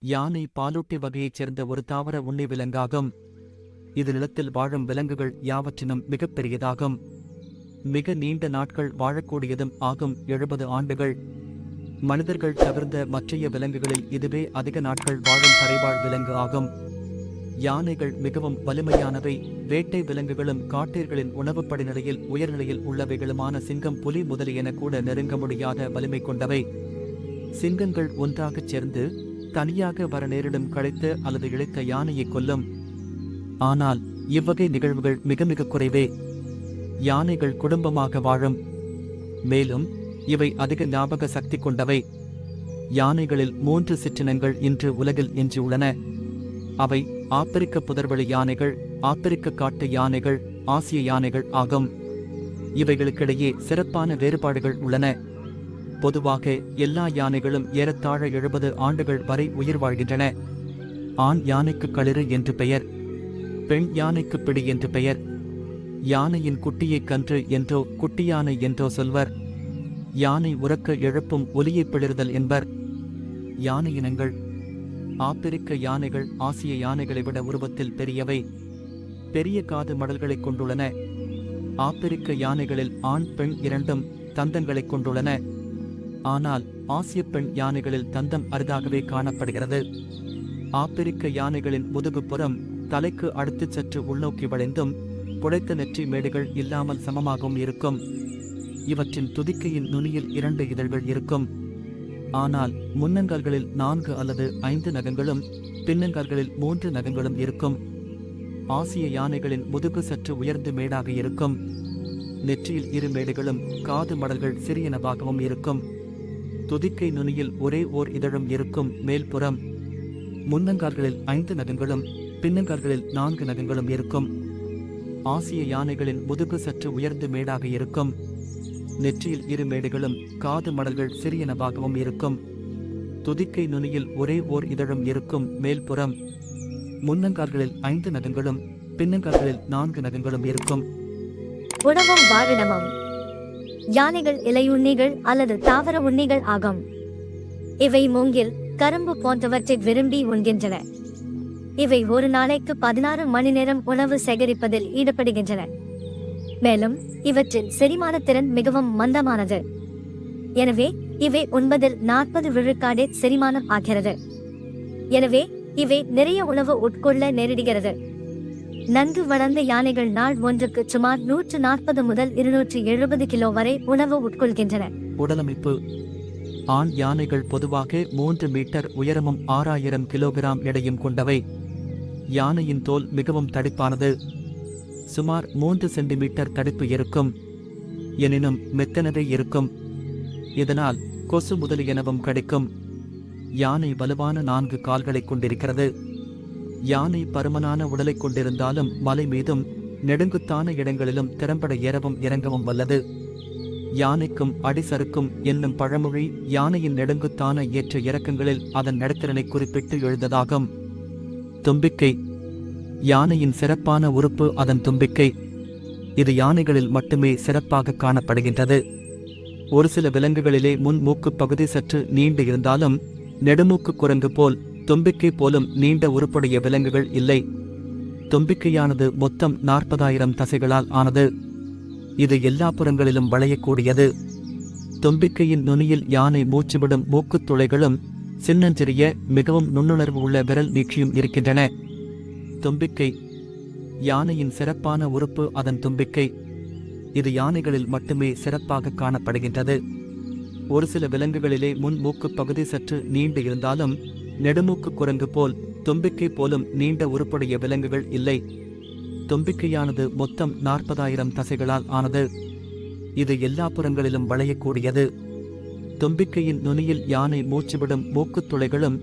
யானை பாலூட்டி வகையைச் சேர்ந்த ஒரு தாவர உண்ணி விலங்காகும். இது நிலத்தில் வாழும் விலங்குகள் யாவற்றினும் மிகப்பெரியதாகும். மிக நீண்ட நாட்கள் வாழக்கூடியதும் ஆகும், 70 ஆண்டுகள். மனிதர்கள் தவிர்ந்த மற்றைய விலங்குகளில் இதுவே அதிக நாட்கள் வாழும் தரைவாழ் விலங்கு ஆகும். யானைகள் மிகவும் வலிமையானவை. வேட்டை விலங்குகளும் காட்டேர்களின் உணவுப் படிநிலையில் உயர்நிலையில் உள்ளவைகளுமான சிங்கம், புலி முதலியன கூட நெருங்க முடியாத வலிமை கொண்டவை. சிங்கங்கள் ஒன்றாகச் சேர்ந்து தனியாக வர நேரிடும் களைத்த அல்லது இழைத்த யானையை கொல்லும். ஆனால் இவ்வகை நிகழ்வுகள் மிக மிக குறைவே. யானைகள் குடும்பமாக வாழும். மேலும் இவை அதிக ஞாபக சக்தி கொண்டவை. யானைகளில் 3 சிற்றினங்கள் இன்று உலகில் எஞ்சியுள்ளன. அவை ஆப்பிரிக்க புதர்வெளி யானைகள், ஆப்பிரிக்க காட்டு யானைகள், ஆசிய யானைகள் ஆகும். இவைகளுக்கிடையே சிறப்பான வேறுபாடுகள் உள்ளன. பொதுவாக எல்லா யானைகளும் ஏறத்தாழ 70 ஆண்டுகள் வரை உயிர் வாழ்கின்றன. ஆண் யானைக்கு களிறு என்று பெயர், பெண் யானைக்கு பிடி என்று பெயர். யானையின் குட்டியை கன்று என்றோ குட்டியானை என்றோ சொல்வர். யானை உறக்க எழுப்பும் ஒலியை பிளிறுதல் என்பர். யானை இனங்கள். ஆப்பிரிக்க யானைகள் ஆசிய யானைகளை விட உருவத்தில் பெரியவை. பெரிய காது மடல்களைக் கொண்டுள்ளன. ஆப்பிரிக்க யானைகளில் ஆண் பெண் இரண்டும் தந்தங்களைக் கொண்டுள்ளன. ஆனால் ஆசிய பெண் யானைகளில் தந்தம் அரிதாகவே காணப்படுகிறது. ஆப்பிரிக்க யானைகளின் முதுகுப்புறம் தலைக்கு அடுத்து சற்று உள்நோக்கி வளைந்தும் புடைத்த நெற்றி மேடுகள் இல்லாமல் சமமாகவும் இருக்கும். இவற்றின் துதிக்கையின் நுனியில் 2 இதழ்கள் இருக்கும். ஆனால் முன்னங்கால்களில் 4 அல்லது 5 நகங்களும் பின்னங்கால்களில் 3 நகங்களும் இருக்கும். ஆசிய யானைகளின் முதுகு சற்று உயர்ந்து மேடாக இருக்கும். நெற்றியில் 2 மேடுகளும் காது மடல்கள் சிறியனவாகவும் இருக்கும். துதிக்கை நுனியில் ஒரே ஓர் இதழும் இருக்கும். மேல்புறம் முன்னங்கால்களில் 5 நகங்களும் பின்னங்கால்களில் 4 நகங்களும் இருக்கும். ஆசிய யானைகளின் முதுகு சற்று உயர்ந்து மேடாக இருக்கும். நெற்றியில் 2 மேடுகளும் காது மடல்கள் சிறியனவாகவும் இருக்கும். துதிக்கை நுனியில் ஒரே ஓர் இதழும் இருக்கும். மேல்புறம் முன்னங்கால்களில் 5 நகங்களும் பின்னங்கால்களில் 4 நகங்களும் இருக்கும். உணவும் வாழிடமும். யானைகள் இலையுண்ணிகள் அல்லது தாவர உண்ணிகள் ஆகும். இவை மூங்கில், கரும்பு போன்றவற்றை விரும்பி உண்கின்றன. இவை ஒரு நாளைக்கு 16 மணி நேரம் உணவு சேகரிப்பதில் ஈடுபடுகின்றன. மேலும் இவற்றின் செரிமான திறன் மிகவும் மந்தமானது. எனவே இவை உண்பதில் 40 விழுக்காடே செரிமானம் ஆகிறது. எனவே இவை நிறைய உணவு உட்கொள்ள நேரிடுகிறது. நன்கு வளர்ந்த யானைகள் நாள் ஒன்றுக்கு சுமார் 140 முதல் 270 கிலோ வரை உணவு உட்கொள்கின்றன. உடலமைப்பு. ஆண் யானைகள் பொதுவாக 3 மீட்டர் உயரமும் 6000 கிலோகிராம் எடையும் கொண்டவை. யானையின் தோல் மிகவும் தடிப்பானது. சுமார் 3 சென்டிமீட்டர் தடிப்பு இருக்கும். எனினும் மெத்தனவே இருக்கும். இதனால் கொசு முதலியனவும் கடிக்கும். யானை வலுவான 4 கால்களைக் கொண்டிருக்கிறது. யானை பருமனான உடலைக் கொண்டிருந்தாலும் மலை மீதும் நெடுங்குத்தான இடங்களிலும் திறம்பட ஏறவும் இறங்கவும் வல்லது. யானைக்கும் அடிசறுக்கும் என்னும் பழமொழி யானையின் நெடுங்குத்தான ஏற்ற இறக்கங்களில் அதன் நடத்திறனை குறிப்பிட்டு எழுந்ததாகும். தும்பிக்கை. யானையின் சிறப்பான உறுப்பு அதன் தும்பிக்கை. இது யானைகளில் மட்டுமே சிறப்பாக காணப்படுகின்றது. ஒரு சில விலங்குகளிலே முன் மூக்கு பகுதி சற்று நீண்டு இருந்தாலும் நெடுமூக்கு குரங்கு போல் தும்பிக்கை போலும் நீண்ட உறுப்புடைய விலங்குகள் இல்லை. தும்பிக்கையானது மொத்தம் 40,000 தசைகளால் ஆனது. இது எல்லா புறங்களிலும் வளையக்கூடியது. தும்பிக்கையின் நுனியில் யானை மூச்சுவிடும் மூக்குத் துளைகளும் சின்னஞ்சிறிய மிகவும் நுண்ணுணர்வு உள்ள விரல் நீட்சியும் இருக்கின்றன. தும்பிக்கை. யானையின் சிறப்பான உறுப்பு அதன் தும்பிக்கை. இது யானைகளில் மட்டுமே சிறப்பாக காணப்படுகின்றது. ஒரு சில விலங்குகளிலே முன் மூக்கு பகுதி சற்று நீண்டு இருந்தாலும் நெடுமூக்கு குரங்கு போல் தும்பிக்கை போலும் நீண்ட உறுப்புடைய விலங்குகள் இல்லை. தும்பிக்கையானது மொத்தம் 40,000 தசைகளால் ஆனது. இது எல்லா புறங்களிலும் வளையக்கூடியது. தும்பிக்கையின் நுனியில் யானை மூச்சுவிடும் மூக்குத் துளைகளும்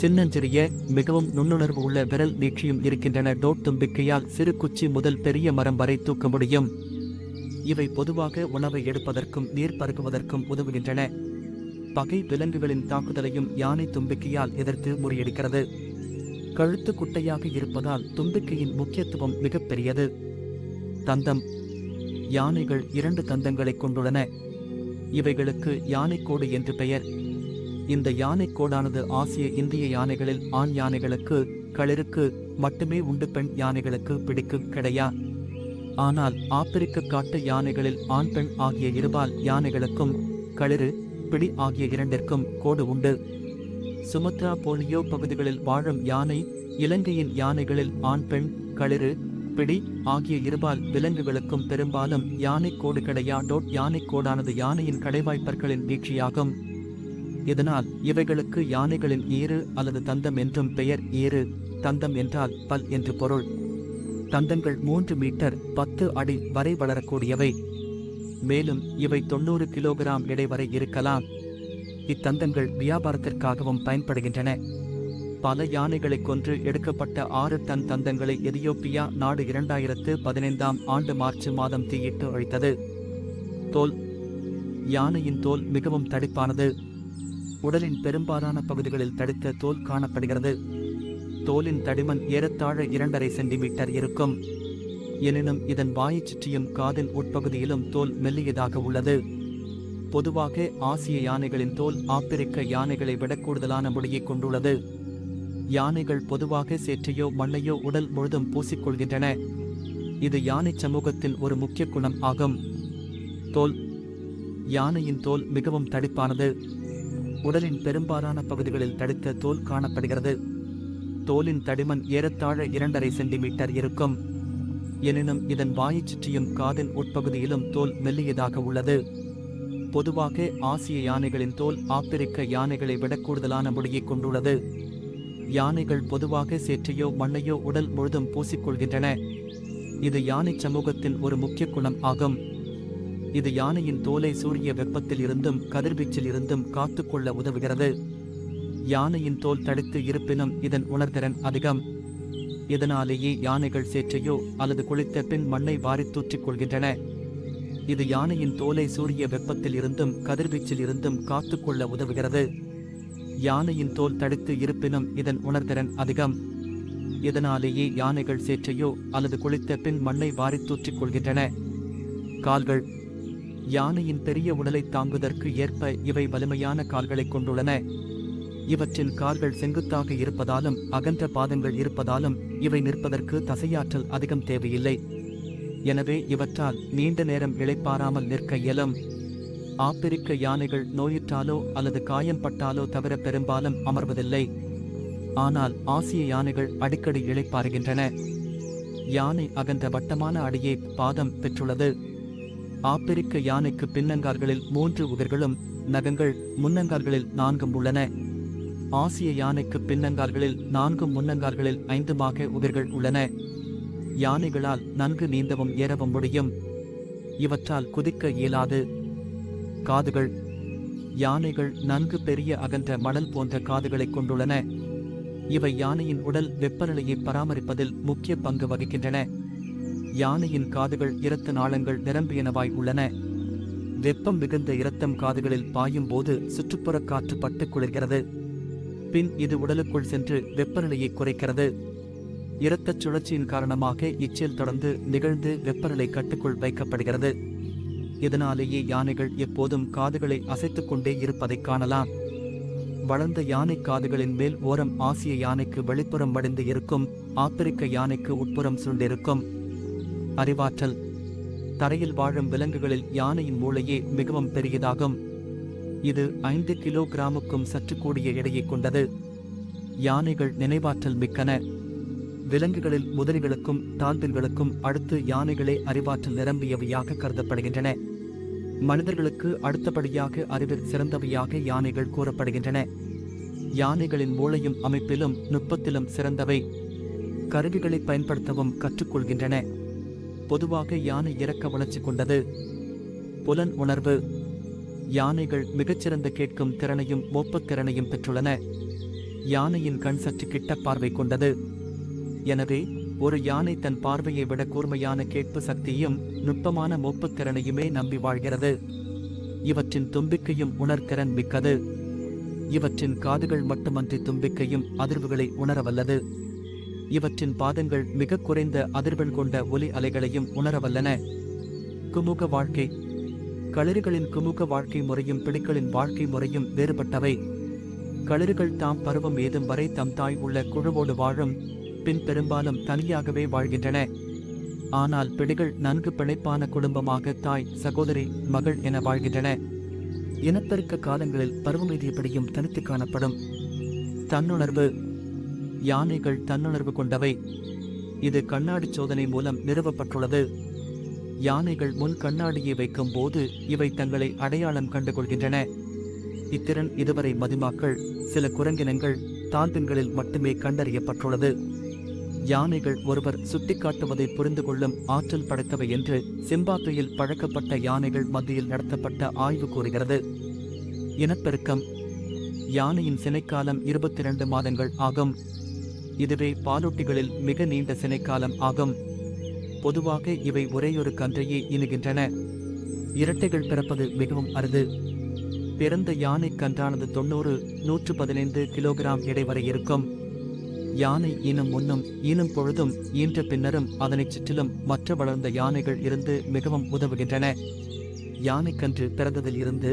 சின்னஞ்சிறிய மிகவும் நுண்ணுணர்வு உள்ள விரல் நீட்சியும் இருக்கின்றன. தும்பிக்கையால் சிறு குச்சி முதல் பெரிய மரம் வரை தூக்க முடியும். இவை பொதுவாக உணவை எடுப்பதற்கும் நீர் பருகுவதற்கும் உதவுகின்றன. பகை விலங்குகளின் தாக்குதலையும் யானை தும்பிக்கையால் எதிர்த்து முறியடிக்கிறது. கழுத்து குட்டையாக இருப்பதால் தும்பிக்கையின் முக்கியத்துவம் மிகப்பெரியது. தந்தம். யானைகள் 2 தந்தங்களைக் கொண்டுள்ளன. இவைகளுக்கு யானைக்கோடு என்று பெயர். இந்த யானை கோடானது ஆசிய இந்திய யானைகளில் ஆண் யானைகளுக்கு களிருக்கு மட்டுமே உண்டு, பெண் யானைகளுக்கு பிடிக்கு கிடையா. ஆனால் ஆப்பிரிக்க காட்டு யானைகளில் ஆண் பெண் ஆகிய இருபால் யானைகளுக்கும் களிறு பிடி ஆகிய இரண்டிற்கும் கோடு உண்டு. சுமத்ரா போலியோ பகுதிகளில் வாழும் யானை, இலங்கையின் யானைகளில் ஆண் பெண் களிறு பிடி ஆகிய இருபால் விலங்குகளுக்கும் பெரும்பாலும் யானை கோடு கிடையா. யானை கோடானது யானையின் கடைவாய்ப்பற்களின் நீட்சியாகும். இதனால் இவைகளுக்கு யானைகளின் ஈறு அல்லது தந்தம் என்றும் பெயர். ஈறு தந்தம் என்றால் பல் என்று பொருள். தந்தங்கள் 3 மீட்டர் 10 அடி வரை வளரக்கூடியவை. மேலும் இவை 90 கிலோகிராம் எடை வரை இருக்கலாம். இத்தந்தங்கள் வியாபாரத்திற்காகவும் பயன்படுகின்றன. பல யானைகளை கொன்று எடுக்கப்பட்ட 6 டன் தந்தங்களை எதியோப்பியா நாடு 2015ஆம் ஆண்டு மார்ச் மாதம் தீயிட்டு அழித்தது. தோல். யானையின் தோல் மிகவும் தடிப்பானது. உடலின் பெரும்பாலான பகுதிகளில் தடித்த தோல் காணப்படுகிறது. தோலின் தடிமன் ஏறத்தாழ 2.5 சென்டிமீட்டர் இருக்கும். எனினும் இதன் வாயைச் சுற்றியும் காதின் உட்பகுதியிலும் தோல் மெல்லியதாக உள்ளது. பொதுவாக ஆசிய யானைகளின் தோல் ஆப்பிரிக்க யானைகளை விட கூடுதலான முடியை கொண்டுள்ளது. யானைகள் பொதுவாக சேற்றையோ மண்ணையோ உடல் முழுதும் பூசிக்கொள்கின்றன. இது யானை சமூகத்தின் ஒரு முக்கிய குணம் ஆகும். தோல். யானையின் தோல் மிகவும் தடிப்பானது. உடலின் பெரும்பாலான பகுதிகளில் தடித்த தோல் காணப்படுகிறது. தோலின் தடிமன் ஏறத்தாழ 2.5 சென்டிமீட்டர் இருக்கும். எனினும் இதன் வாயைச் சுற்றியும் காதின் உட்பகுதியிலும் தோல் மெல்லியதாக உள்ளது. பொதுவாக ஆசிய யானைகளின் தோல் ஆப்பிரிக்க யானைகளை விட கூடுதலான முடியை கொண்டுள்ளது. யானைகள் பொதுவாக சேற்றையோ மண்ணையோ உடல் முழுதும் பூசிக்கொள்கின்றன. இது யானை சமூகத்தின் ஒரு முக்கிய குணம் ஆகும். இது யானையின் தோலை சூரிய வெப்பத்தில் இருந்தும் கதிர்வீச்சில் இருந்தும் காத்துக்கொள்ள உதவுகிறது. யானையின் தோல் தடித்து இருப்பினும் இதன் உணர்திறன் அதிகம். இதனாலேயே யானைகள் சேற்றையோ அல்லது குளித்த பின் மண்ணை வாரித் தூற்றிக் கொள்கின்றன. இது யானையின் தோலை சூரிய வெப்பத்தில் இருந்தும் கதிர்வீச்சில் இருந்தும் காத்துக்கொள்ள உதவுகிறது. யானையின் தோல் தடித்து இருப்பினும் இதன் உணர்திறன் அதிகம். இதனாலேயே யானைகள் சேற்றையோ அல்லது குளித்த பின் மண்ணை வாரித் தூற்றிக் கொள்கின்றன. கால்கள். யானையின் பெரிய உடலை தாங்குவதற்கு ஏற்ப இவை வலிமையான கால்களை கொண்டுள்ளன. இவற்றின் கால்கள் செங்குத்தாக இருப்பதாலும் அகன்ற பாதங்கள் இருப்பதாலும் இவை நிற்பதற்கு தசையாற்றல் அதிகம் தேவையில்லை. எனவே இவற்றால் நீண்ட நேரம் இளைப்பாறாமல் நிற்க இயலும். ஆப்பிரிக்க யானைகள் நோயுற்றாலோ அல்லது காயம் பட்டாலோ தவிர பெரும்பாலும் அமர்வதில்லை. ஆனால் ஆசிய யானைகள் அடிக்கடி இளைப்பாறுகின்றன. யானை அகன்ற வட்டமான அடியை பாதம் பெற்றுள்ளது. ஆப்பிரிக்க யானைக்கு பின்னங்கால்களில் 3 உதிர்களும் நகங்கள் முன்னங்கால்களில் 4 உள்ளன. ஆசிய யானைக்கு பின்னங்கால்களில் 4 முன்னங்கால்களில் 5 உதிர்கள் உள்ளன. யானைகளால் நன்கு நீந்தவும் ஏறவும் முடியும். இவற்றால் குதிக்க இயலாது. காதுகள். யானைகள் நன்கு பெரிய அகன்ற மணல் போன்ற காதுகளை கொண்டுள்ளன. இவை யானையின் உடல் வெப்பநிலையை பராமரிப்பதில் முக்கிய பங்கு வகிக்கின்றன. யானையின் காதுகள் இரத்த நாளங்கள் நிரம்பியனவாய் உள்ளன. வெப்பம் மிகுந்த இரத்தம் காதுகளில் பாயும் போது சுற்றுப்புற காற்று பட்டு குளிர்கிறது. பின் இது உடலுக்குள் சென்று வெப்பநிலையை குறைக்கிறது. இரத்தச் சுழற்சியின் காரணமாக இச்செயல் தொடர்ந்து நிகழ்ந்து வெப்பநிலை கட்டுக்குள் வைக்கப்படுகிறது. இதனாலேயே யானைகள் எப்போதும் காதுகளை அசைத்துக் கொண்டே இருப்பதைக் காணலாம். வளர்ந்த யானை காதுகளின் மேல் ஓரம் ஆசிய யானைக்கு வெளிப்புறம் வடிந்து இருக்கும். ஆப்பிரிக்க யானைக்கு உட்புறம் சுண்டிருக்கும். அறிவாற்றல். தரையில் வாழும் விலங்குகளில் யானையின் மூளையே மிகவும் பெரியதாகும். இது 5 கிலோகிராமுக்கும் சற்று கூடிய எடையை கொண்டது. யானைகள் நினைவாற்றல் மிக்கன. விலங்குகளில் முதலைகளுக்கும் டால்பின்களுக்கும் அடுத்து யானைகளே அறிவாற்றல் நிரம்பியவையாக கருதப்படுகின்றன. மனிதர்களுக்கு அடுத்தபடியாக அறிவில் சிறந்தவையாக யானைகள் கூறப்படுகின்றன. யானைகளின் மூளையும் அமைப்பிலும் நுட்பத்திலும் சிறந்தவை. கருவிகளை பயன்படுத்தவும் கற்றுக்கொள்கின்றன. பொதுவாக யானை இறக்க வளர்ச்சி கொண்டது. புலன் உணர்வு. யானைகள் மிகச்சிறந்த கேட்கும் திறனையும் மோப்பத்திறனையும் பெற்றுள்ளன. யானையின் கண் சற்று கிட்ட பார்வை கொண்டது. எனவே ஒரு யானை தன் பார்வையை விட கூர்மையான கேட்பு சக்தியும் நுட்பமான மோப்பத்திறனையுமே நம்பி வாழ்கிறது. இவற்றின் தும்பிக்கையும் உணர்திறன் மிக்கது. இவற்றின் காதுகள் மட்டுமன்றி தும்பிக்கையும் அதிர்வுகளை உணரவல்லது. இவற்றின் பாதங்கள் மிக குறைந்த அதிர்வெண் கொண்ட ஒலி அலைகளையும் உணரவல்லன. குமுக வாழ்க்கை. களிறுகளின் குமுக வாழ்க்கை முறையும் பிடிகளின் வாழ்க்கை முறையும் வேறுபட்டவை. களிறுகள் தாம் பருவம் ஏதும் வரை தம் தாய் உள்ள குழுவோடு வாழும், பின் பெரும்பாலும் தனியாகவே வாழ்கின்றன. ஆனால் பிடிகள் நன்கு பிணைப்பான குடும்பமாக தாய், சகோதரி, மகள் என வாழ்கின்றன. இனப்பெருக்க காலங்களில் பருவமெய்தியபடியும் தனித்து காணப்படும். தன்னுணர்வு. யானைகள் தன்னுணர்வு கொண்டவை. இது கண்ணாடி சோதனை மூலம் நிறுவப்பட்டுள்ளது. யானைகள் முன் கண்ணாடியை வைக்கும் போது இவை தங்களை அடையாளம் கண்டுகொள்கின்றன. இத்திறன் இதுவரை மதிமாக்கள், சில குரங்கினங்கள், தாழ்பின்களில் மட்டுமே கண்டறியப்பட்டுள்ளது. யானைகள் ஒருவர் சுட்டிக்காட்டுவதை புரிந்து கொள்ளும் ஆற்றல் படைத்தவை என்று சிம்பாப்வேயில் பழக்கப்பட்ட யானைகள் மத்தியில் நடத்தப்பட்ட ஆய்வு கூறுகிறது. இனப்பெருக்கம். யானையின் சினைக்காலம் 22 மாதங்கள் ஆகும். இதுவே பாலூட்டிகளில் மிக நீண்ட சினைக்காலம் ஆகும். பொதுவாக இவை ஒரேயொரு கன்றையே இணுகின்றன. இரட்டைகள் பிறப்பது மிகவும் அரிது. பிறந்த யானை கன்றானது 90-115 கிலோகிராம் எடை வரை இருக்கும். யானை ஈனும் முன்னும் ஈனும் பொழுதும் ஈன்ற பின்னரும் அதனைச் சுற்றிலும் மற்ற வளர்ந்த யானைகள் இருந்து மிகவும் உதவுகின்றன. யானைக்கன்று பிறந்ததில் இருந்து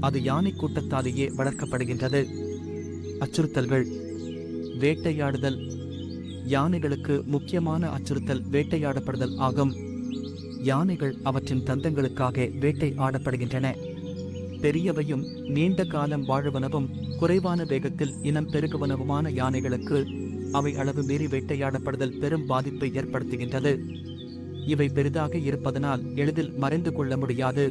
அது யானை கூட்டத்தாலேயே வளர்க்கப்படுகின்றது. அச்சுறுத்தல்கள். வேட்டையாடுதல். யானைகளுக்கு முக்கியமான அச்சுறுத்தல் வேட்டையாடப்படுதல் ஆகும். யானைகள் அவற்றின் தந்தங்களுக்காக வேட்டை ஆடப்படுகின்றன. பெரியவையும் நீண்ட காலம் வாழுவனவும் குறைவான வேகத்தில் இனம் பெருகுவனவுமான யானைகளுக்கு அவை அளவு மீறி வேட்டையாடப்படுதல் பெரும் பாதிப்பை ஏற்படுத்துகின்றது. இவை பெரிதாக இருப்பதனால் எளிதில் மறைந்து கொள்ள முடியாது.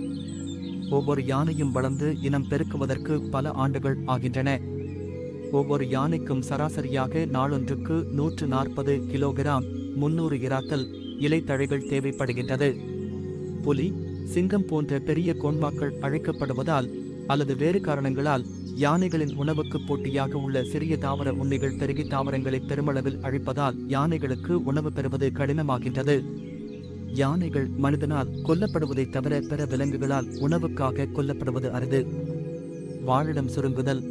ஒவ்வொரு யானையும் வளர்ந்து இனம் பெருக்குவதற்கு பல ஆண்டுகள் ஆகின்றன. ஒவ்வொரு யானைக்கும் சராசரியாக நாளொன்றுக்கு 140 கிலோகிராம் 300 இராத்தல் இலைத்தழைகள் தேவைப்படுகின்றது. புலி, சிங்கம் போன்ற பெரிய கோன்மாக்கள் அழைக்கப்படுவதால் அல்லது வேறு காரணங்களால் யானைகளின் உணவுக்கு போட்டியாக உள்ள சிறிய தாவர உண்ணிகள் பெருகி தாவரங்களை பெருமளவில் அழிப்பதால் யானைகளுக்கு உணவு பெறுவது கடினமாகின்றது. யானைகள் மனிதனால் கொல்லப்படுவதை தவிர பிற விலங்குகளால் உணவுக்காக கொல்லப்படுவது அரிது. வாழிடம் சுருங்குதல்.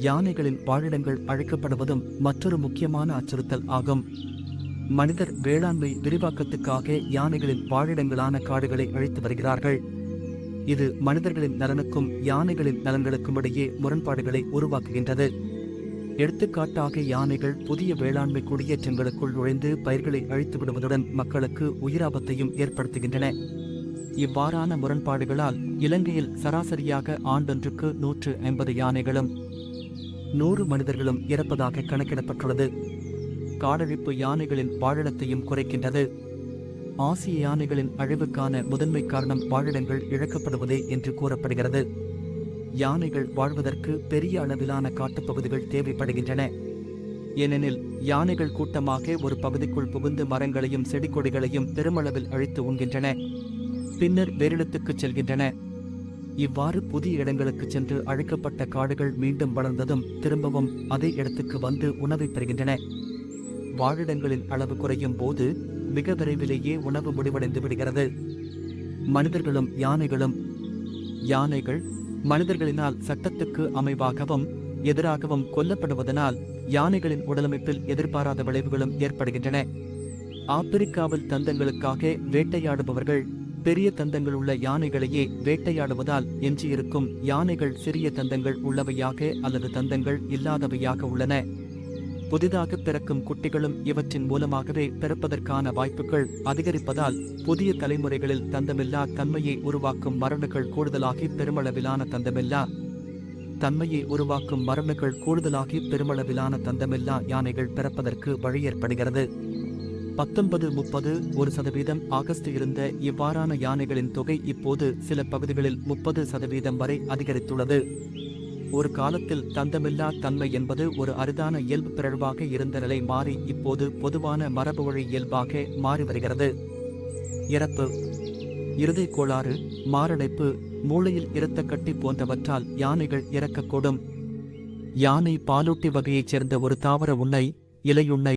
யானைகளின் வாழிடங்கள் அழிக்கப்படுவதும் மற்றொரு முக்கியமான அச்சுறுத்தல் ஆகும். மனிதர் வேளாண்மை விரிவாக்கத்துக்காக யானைகளின் வாழிடங்களான காடுகளை அழித்து வருகிறார்கள். இது மனிதர்களின் நலனுக்கும் யானைகளின் நலன்களுக்கும் இடையே முரண்பாடுகளை உருவாக்குகின்றது. எடுத்துக்காட்டாக யானைகள் புதிய வேளாண்மை குடியேற்றங்களுக்குள் நுழைந்து பயிர்களை அழித்து விடுவதுடன் மக்களுக்கு உயிராபத்தையும் ஏற்படுத்துகின்றன. இவ்வாறான முரண்பாடுகளால் இலங்கையில் சராசரியாக ஆண்டொன்றுக்கு 150 யானைகளும் 100 மனிதர்களும் இறப்பதாக கணக்கிடப்பட்டுள்ளது. காடழிப்பு யானைகளின் வாழிடத்தையும் குறைக்கின்றது. ஆசிய யானைகளின் அழிவுக்கான முதன்மை காரணம் வாழிடங்கள் இழக்கப்படுவதே என்று கூறப்படுகிறது. யானைகள் வாழ்வதற்கு பெரிய அளவிலான காட்டுப்பகுதிகள் தேவைப்படுகின்றன. ஏனெனில் யானைகள் கூட்டமாக ஒரு பகுதிக்குள் புகுந்து மரங்களையும் செடி கொடிகளையும் பெருமளவில் அழித்து உண்கின்றன. பின்னர் வேறிடத்துக்கு செல்கின்றன. இவ்வாறு புதிய இடங்களுக்கு சென்று அழிக்கப்பட்ட காடுகள் மீண்டும் வளர்ந்ததும் திரும்பவும் அதே இடத்துக்கு வந்து உணவை பெறுகின்றன. வாழிடங்களின் அளவு குறையும் போது மிக விரைவிலேயே உணவு முடிவடைந்து விடுகிறது. மனிதர்களும் யானைகளும். யானைகள் மனிதர்களினால் சட்டத்துக்கு அமைவாகவும் எதிராகவும் கொல்லப்படுவதனால் யானைகளின் உடலமைப்பில் எதிர்பாராத விளைவுகளும் ஏற்படுகின்றன. ஆப்பிரிக்காவில் தந்தங்களுக்காக வேட்டையாடுபவர்கள் பெரிய தந்தங்கள் உள்ள யானைகளையே வேட்டையாடுவதால் எஞ்சியிருக்கும் யானைகள் சிறிய தந்தங்கள் உள்ளவையாக அல்லது தந்தங்கள் இல்லாதவையாக உள்ளன. புதிதாக பிறக்கும் குட்டிகளும் இவற்றின் மூலமாகவே பிறப்பதற்கான வாய்ப்புகள் அதிகரிப்பதால் புதிய தலைமுறைகளில் தந்தமில்லா தன்மையை உருவாக்கும் மரபணுக்கள் கூடுதலாகி பெருமளவிலான தந்தமில்லா யானைகள் பிறப்பதற்கு வழி ஏற்படுகிறது. 19-30% ஆகஸ்ட் இருந்த இவ்வாறான யானைகளின் தொகை இப்போது சில பகுதிகளில் 30% வரை அதிகரித்துள்ளது. ஒரு காலத்தில் தந்தமில்லா தன்மை என்பது ஒரு அரிதான இயல்பு பிறழ்வாக இருந்த நிலை மாறி இப்போது பொதுவான மரபு வழி இயல்பாக மாறி வருகிறது. இறப்பு. இருதய கோளாறு, மாரடைப்பு, மூளையில் இரத்தக்கட்டி போன்றவற்றால் யானைகள் இறக்கக்கூடும். யானை பாலூட்டி வகையைச் சேர்ந்த ஒரு தாவர உண்ணை, இலையுண்ணை.